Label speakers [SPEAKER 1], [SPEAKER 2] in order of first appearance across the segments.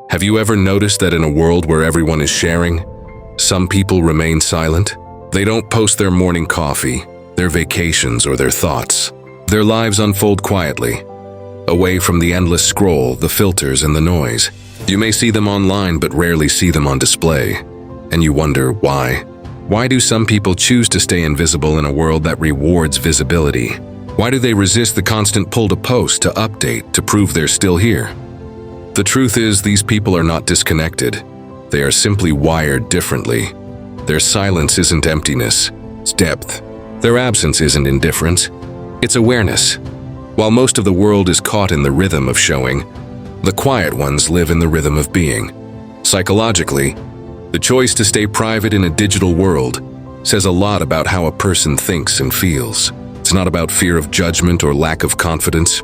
[SPEAKER 1] Have you ever noticed that in a world where everyone is sharing, some people remain silent? They don't post their morning coffee, their vacations, or their thoughts. Their lives unfold quietly, away from the endless scroll, the filters, and the noise. You may see them online but rarely see them on display. And you wonder why. Why do some people choose to stay invisible in a world that rewards visibility? Why do they resist the constant pull to post, to update, to prove they're still here? The truth is, these people are not disconnected. They are simply wired differently. Their silence isn't emptiness, it's depth. Their absence isn't indifference, it's awareness. While most of the world is caught in the rhythm of showing, the quiet ones live in the rhythm of being. Psychologically, the choice to stay private in a digital world says a lot about how a person thinks and feels. It's not about fear of judgment or lack of confidence.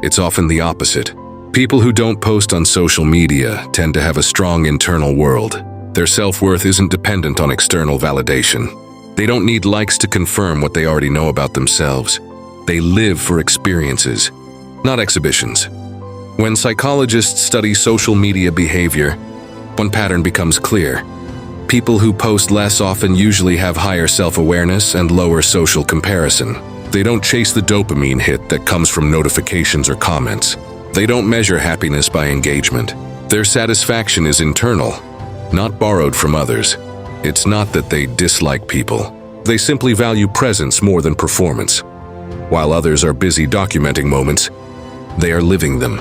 [SPEAKER 1] It's often the opposite. People who don't post on social media tend to have a strong internal world. Their self-worth isn't dependent on external validation. They don't need likes to confirm what they already know about themselves. They live for experiences, not exhibitions. When psychologists study social media behavior, one pattern becomes clear. People who post less often usually have higher self-awareness and lower social comparison. They don't chase the dopamine hit that comes from notifications or comments. They don't measure happiness by engagement. Their satisfaction is internal, not borrowed from others. It's not that they dislike people. They simply value presence more than performance. While others are busy documenting moments, they are living them.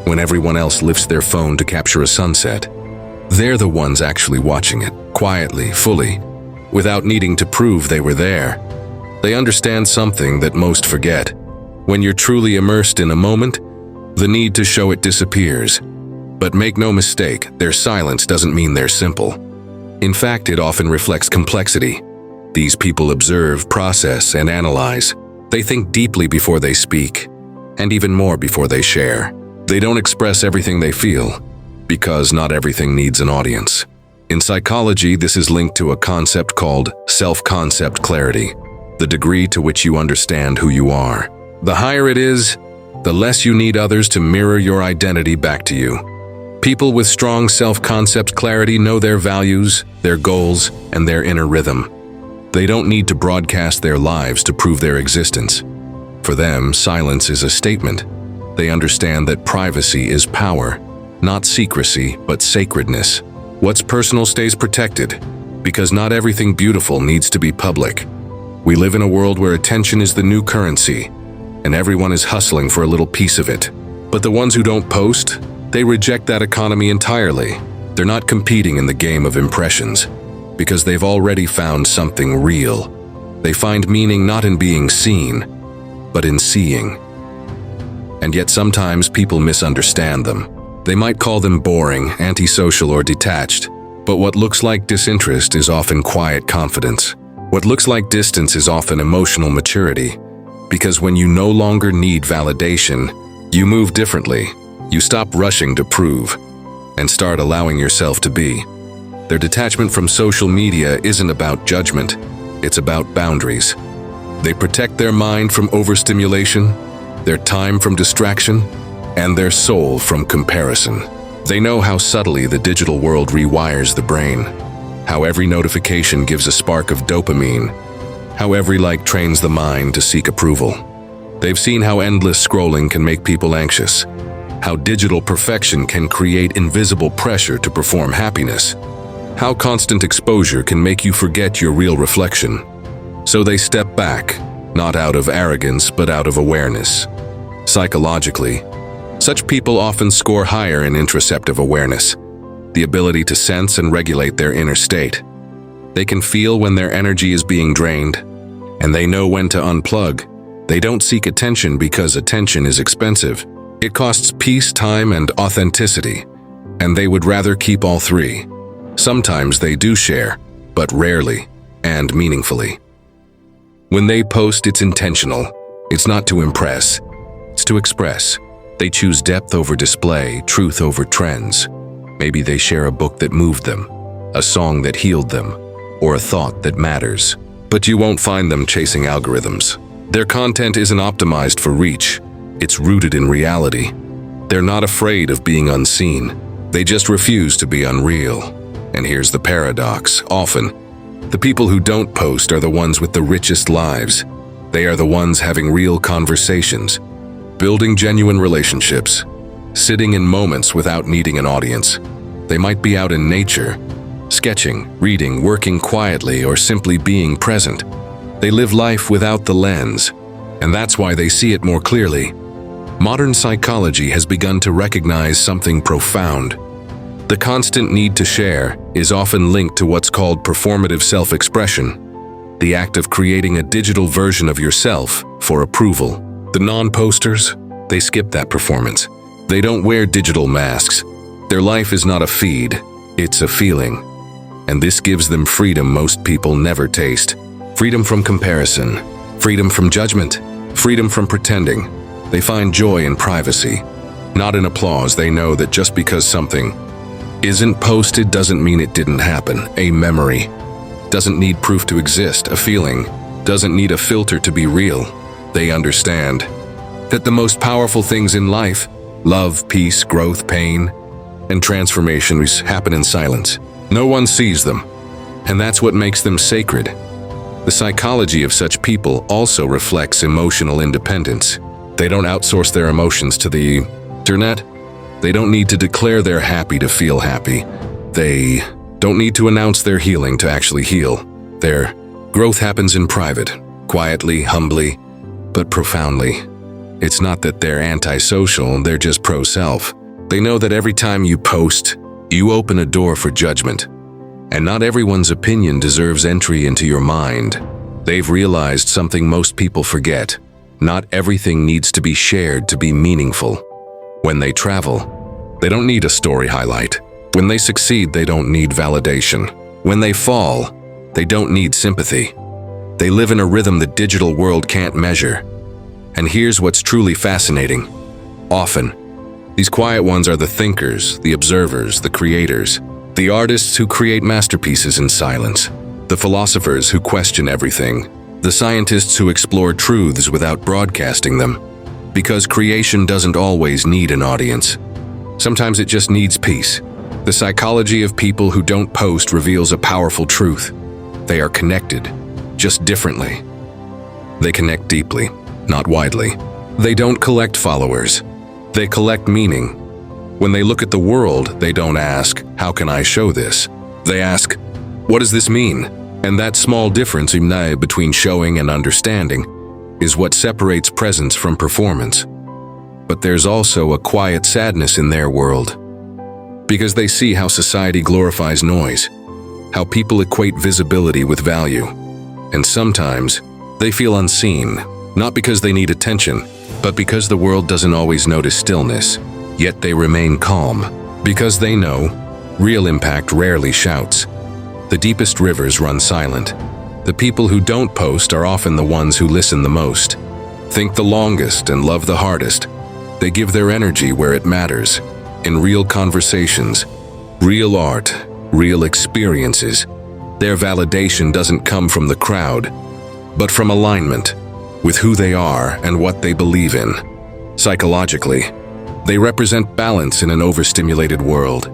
[SPEAKER 1] When everyone else lifts their phone to capture a sunset, they're the ones actually watching it, quietly, fully, without needing to prove they were there. They understand something that most forget. When you're truly immersed in a moment, the need to show it disappears. But make no mistake, their silence doesn't mean they're simple. In fact, it often reflects complexity. These people observe, process, and analyze. They think deeply before they speak, and even more before they share. They don't express everything they feel, because not everything needs an audience. In psychology, this is linked to a concept called self-concept clarity, the degree to which you understand who you are. The higher it is, the less you need others to mirror your identity back to you. People with strong self-concept clarity know their values, their goals, and their inner rhythm. They don't need to broadcast their lives to prove their existence. For them, silence is a statement. They understand that privacy is power, not secrecy, but sacredness. What's personal stays protected, because not everything beautiful needs to be public. We live in a world where attention is the new currency, and everyone is hustling for a little piece of it. But the ones who don't post, they reject that economy entirely. They're not competing in the game of impressions, because they've already found something real. They find meaning not in being seen, but in seeing. And yet sometimes people misunderstand them. They might call them boring, antisocial, or detached, but what looks like disinterest is often quiet confidence. What looks like distance is often emotional maturity. Because when you no longer need validation, you move differently. You stop rushing to prove, and start allowing yourself to be. Their detachment from social media isn't about judgment, it's about boundaries. They protect their mind from overstimulation, their time from distraction, and their soul from comparison. They know how subtly the digital world rewires the brain, how every notification gives a spark of dopamine, how every like trains the mind to seek approval. They've seen how endless scrolling can make people anxious, how digital perfection can create invisible pressure to perform happiness, how constant exposure can make you forget your real reflection. So they step back, not out of arrogance, but out of awareness. Psychologically, such people often score higher in interoceptive awareness, the ability to sense and regulate their inner state. They can feel when their energy is being drained, and they know when to unplug. They don't seek attention because attention is expensive. It costs peace, time, and authenticity, and they would rather keep all three. Sometimes they do share, but rarely and meaningfully. When they post, it's intentional. It's not to impress, it's to express. They choose depth over display, truth over trends. Maybe they share a book that moved them, a song that healed them, or a thought that matters. But you won't find them chasing algorithms. Their content isn't optimized for reach. It's rooted in reality. They're not afraid of being unseen. They just refuse to be unreal. And here's the paradox. Often, the people who don't post are the ones with the richest lives. They are the ones having real conversations, building genuine relationships, sitting in moments without needing an audience. They might be out in nature, sketching, reading, working quietly, or simply being present. They live life without the lens, and that's why they see it more clearly. Modern psychology has begun to recognize something profound. The constant need to share is often linked to what's called performative self-expression, the act of creating a digital version of yourself for approval. The non-posters, they skip that performance. They don't wear digital masks. Their life is not a feed, it's a feeling. And this gives them freedom most people never taste. Freedom from comparison, freedom from judgment, freedom from pretending. They find joy in privacy, not in applause. They know that just because something isn't posted doesn't mean it didn't happen. A memory doesn't need proof to exist. A feeling doesn't need a filter to be real. They understand that the most powerful things in life, love, peace, growth, pain, and transformation, happen in silence. No one sees them, and that's what makes them sacred. The psychology of such people also reflects emotional independence. They don't outsource their emotions to the internet. They don't need to declare they're happy to feel happy. They don't need to announce their healing to actually heal. Their growth happens in private, quietly, humbly, but profoundly. It's not that they're antisocial, they're just pro-self. They know that every time you post, you open a door for judgment. And not everyone's opinion deserves entry into your mind. They've realized something most people forget. Not everything needs to be shared to be meaningful. When they travel, they don't need a story highlight. When they succeed, they don't need validation. When they fall, they don't need sympathy. They live in a rhythm the digital world can't measure. And here's what's truly fascinating. Often, these quiet ones are the thinkers, the observers, the creators, the artists who create masterpieces in silence, the philosophers who question everything, the scientists who explore truths without broadcasting them. Because creation doesn't always need an audience. Sometimes it just needs peace. The psychology of people who don't post reveals a powerful truth. They are connected, just differently. They connect deeply, not widely. They don't collect followers. They collect meaning. When they look at the world, they don't ask, "How can I show this?" They ask, "What does this mean?" And that small difference between showing and understanding is what separates presence from performance. But there's also a quiet sadness in their world. Because they see how society glorifies noise, how people equate visibility with value. And sometimes, they feel unseen, not because they need attention, but because the world doesn't always notice stillness. Yet they remain calm, because they know real impact rarely shouts. The deepest rivers run silent. The people who don't post are often the ones who listen the most, think the longest, and love the hardest. They give their energy where it matters, in real conversations, real art, real experiences. Their validation doesn't come from the crowd, but from alignment with who they are and what they believe in. Psychologically, they represent balance in an overstimulated world.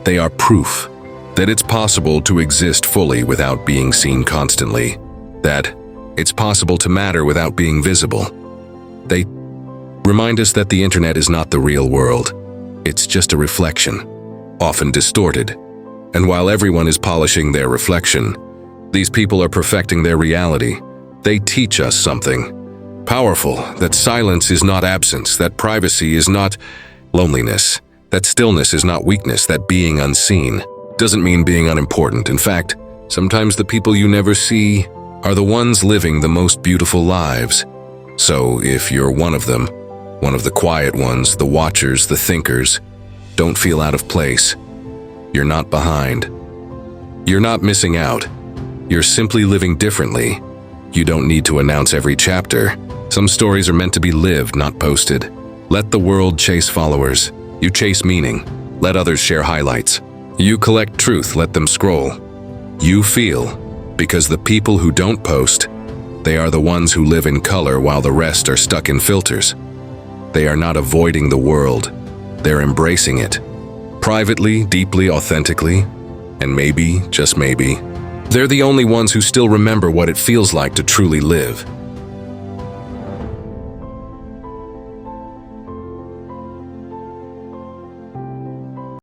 [SPEAKER 1] They are proof that it's possible to exist fully without being seen constantly, that it's possible to matter without being visible. They remind us that the internet is not the real world. It's just a reflection, often distorted. And while everyone is polishing their reflection, these people are perfecting their reality. They teach us something powerful, that silence is not absence, that privacy is not loneliness, that stillness is not weakness, that being unseen doesn't mean being unimportant. In fact, sometimes the people you never see are the ones living the most beautiful lives. So if you're one of them, one of the quiet ones, the watchers, the thinkers, don't feel out of place. You're not behind. You're not missing out. You're simply living differently. You don't need to announce every chapter. Some stories are meant to be lived, not posted. Let the world chase followers. You chase meaning. Let others share highlights. You collect truth, let them scroll. You feel. Because the people who don't post, they are the ones who live in color while the rest are stuck in filters. They are not avoiding the world, they're embracing it. Privately, deeply, authentically, and maybe, just maybe, they're the only ones who still remember what it feels like to truly live.